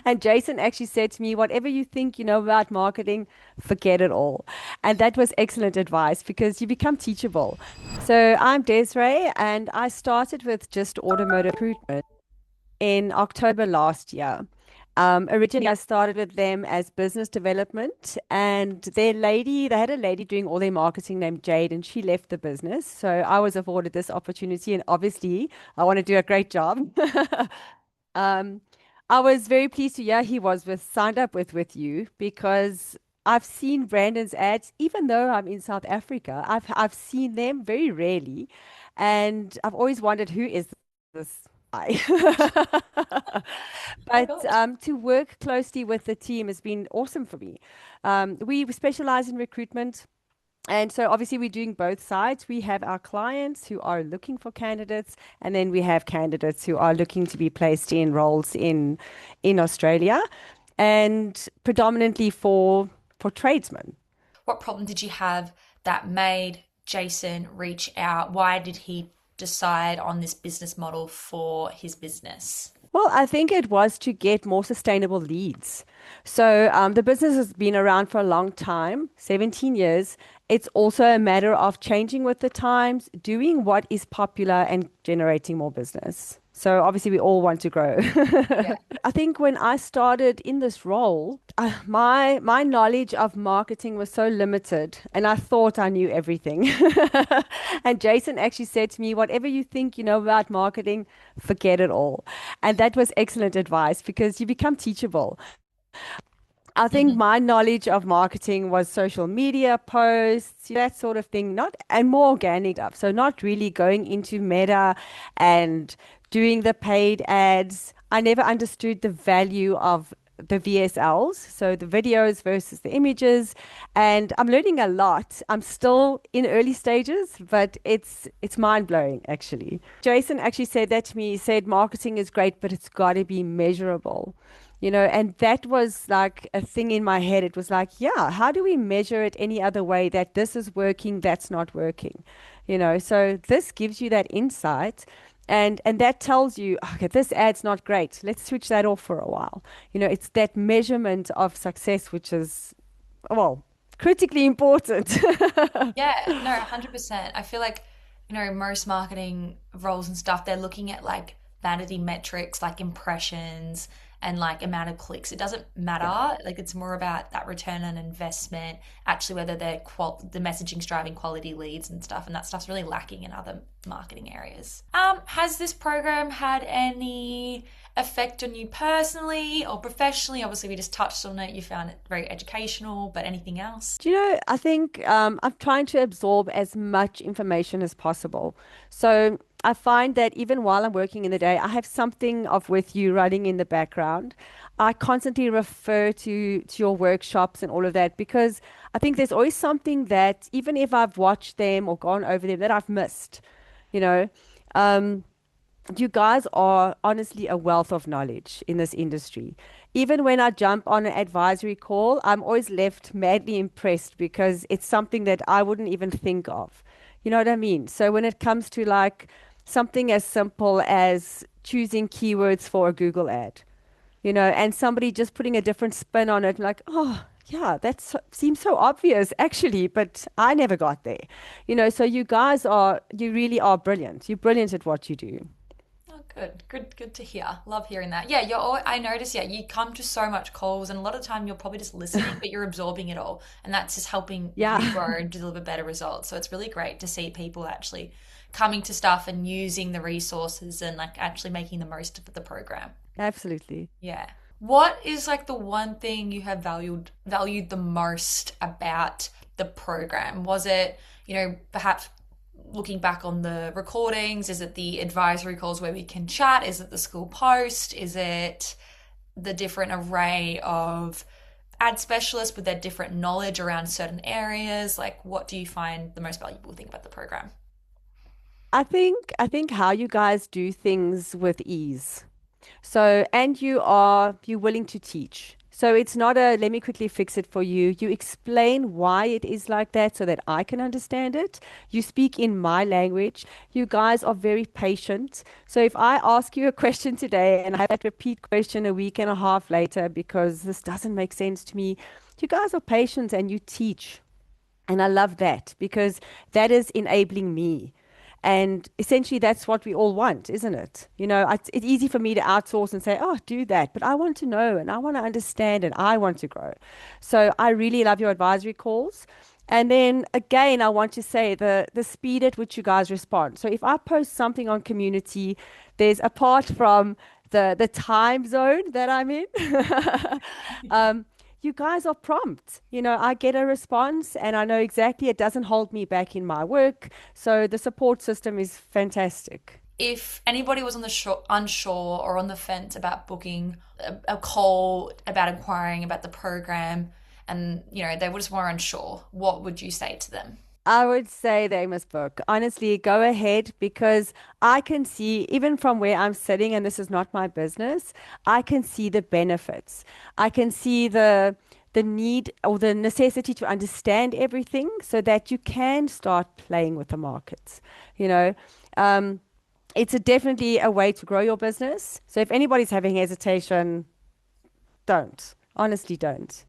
And Jason actually said to me, whatever you think you know about marketing, forget it all. And that was excellent advice because you become teachable. So I'm Desiree, and I started with just automotive recruitment in October last year. Originally, I started with them as business development, and they had a lady doing all their marketing named Jade, and she left the business. So I was afforded this opportunity, and obviously, I want to do a great job. Um, I was very pleased to hear he was signed up with you because I've seen Brandon's ads, even though I'm in South Africa. I've seen them very rarely, and I've always wondered who is this guy. My But God. to work closely with the team has been awesome for me. We specialize in recruitment. And so obviously we're doing both sides. We have our clients who are looking for candidates, and then we have candidates who are looking to be placed in roles in Australia, and predominantly for tradesmen. What problem did you have that made Jason reach out? Why did he decide on this business model for his business? Well, I think it was to get more sustainable leads. So the business has been around for a long time, 17 years. It's also a matter of changing with the times, doing what is popular and generating more business. So obviously, we all want to grow. Yeah. I think when I started in this role, my knowledge of marketing was so limited, and I thought I knew everything. And Jason actually said to me, "Whatever you think you know about marketing, forget it all." And that was excellent advice because you become teachable. I think Mhm. my knowledge of marketing was social media posts, that sort of thing, not and more organic stuff. So not really going into meta and doing the paid ads. I never understood the value of the VSLs, so the videos versus the images, and I'm learning a lot. I'm still in early stages, but it's mind-blowing actually. Jason actually said that to me. He said marketing is great, but it's got to be measurable. And that was like a thing in my head. It was like, yeah, how do we measure it any other way that this is working, that's not working? So this gives you that insight and that tells you, okay, this ad's not great. Let's switch that off for a while. It's that measurement of success which is, well, critically important. Yeah, no, 100%. I feel like, most marketing roles and stuff, they're looking at like vanity metrics, like impressions and like amount of clicks. It doesn't Yeah. matter. Like it's more about that return on investment, actually whether the messaging's driving quality leads and stuff, and that stuff's really lacking in other marketing areas. Has this program had any effect on you personally or professionally? Obviously, we just touched on it. You found it very educational, but anything else? I think I'm trying to absorb as much information as possible. So I find that even while I'm working in the day, I have something of with you running in the background. I constantly refer to your workshops and all of that because I think there's always something that even if I've watched them or gone over them that I've missed, you know. Um, you guys are honestly a wealth of knowledge in this industry. Even when I jump on an advisory call, I'm always left madly impressed because it's something that I wouldn't even think of. You know what I mean? So when it comes to like something as simple as choosing keywords for a Google ad, and somebody just putting a different spin on it, like, oh, yeah, seems so obvious actually, but I never got there. So you really are brilliant. You're brilliant at what you do. Oh, good to hear. Love hearing that. Yeah, I notice, yeah, you come to so much calls, and a lot of time you're probably just listening, but you're absorbing it all. And that's just helping you Yeah. grow and deliver better results. So it's really great to see people actually coming to stuff and using the resources and like actually making the most of the program. Absolutely. Yeah. What is like the one thing you have valued the most about the program? Was it, perhaps looking back on the recordings? Is it the advisory calls where we can chat? Is it the school post? Is it the different array of ad specialists with their different knowledge around certain areas? Like, what do you find the most valuable thing about the program? I think how you guys do things with ease. So, and you're willing to teach. So it's not a let me quickly fix it for you. You explain why it is like that so that I can understand it. You speak in my language. You guys are very patient. So if I ask you a question today and I have that repeat question a week and a half later because this doesn't make sense to me, you guys are patient and you teach. And I love that because that is enabling me. And essentially, that's what we all want, isn't it? It's easy for me to outsource and say, oh, do that. But I want to know and I want to understand and I want to grow. So I really love your advisory calls. And then again, I want to say the speed at which you guys respond. So if I post something on community, there's apart from the time zone that I'm in, um, you guys are prompt. I get a response and I know exactly it doesn't hold me back in my work. So the support system is fantastic. If anybody was on the unsure or on the fence about booking a call about inquiring about the program, and they just were unsure, what would you say to them? I would say they must book. Honestly, go ahead because I can see, even from where I'm sitting, and this is not my business, I can see the benefits. I can see the need or the necessity to understand everything so that you can start playing with the markets. You know, um, it's definitely a way to grow your business. So if anybody's having hesitation, don't. Honestly, don't.